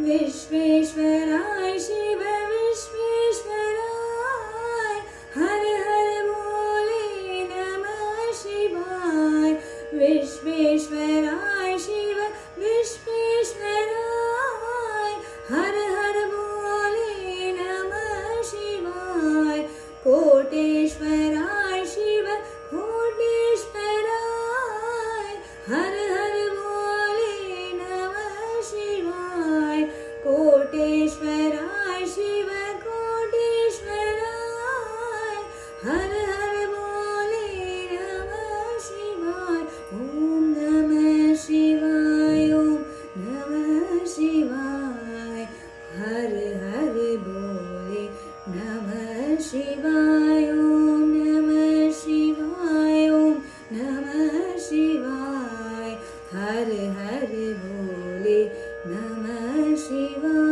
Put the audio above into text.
विश्वेश्वराय शिव विश्वेश्वराय, हर हर बोले नमः शिवाय। विश्वेश्वराय शिव विश्वेश्वराय, हर हर बोले नमः शिवाय। कोटेश्वराय शिव कोटेश्वराय, हर हर बोले नमः शिवाय। कोटेश्वराय शिव कोटेश्वराय, हर हर बोले नमः शिवाय। ओम नमः शिवाय, ओम नमः शिवाय, हर हर बोले नमः शिवाय। ओम नमः शिवाय, ओम नमः शिवाय, हर हर बोले नमः शिवाय।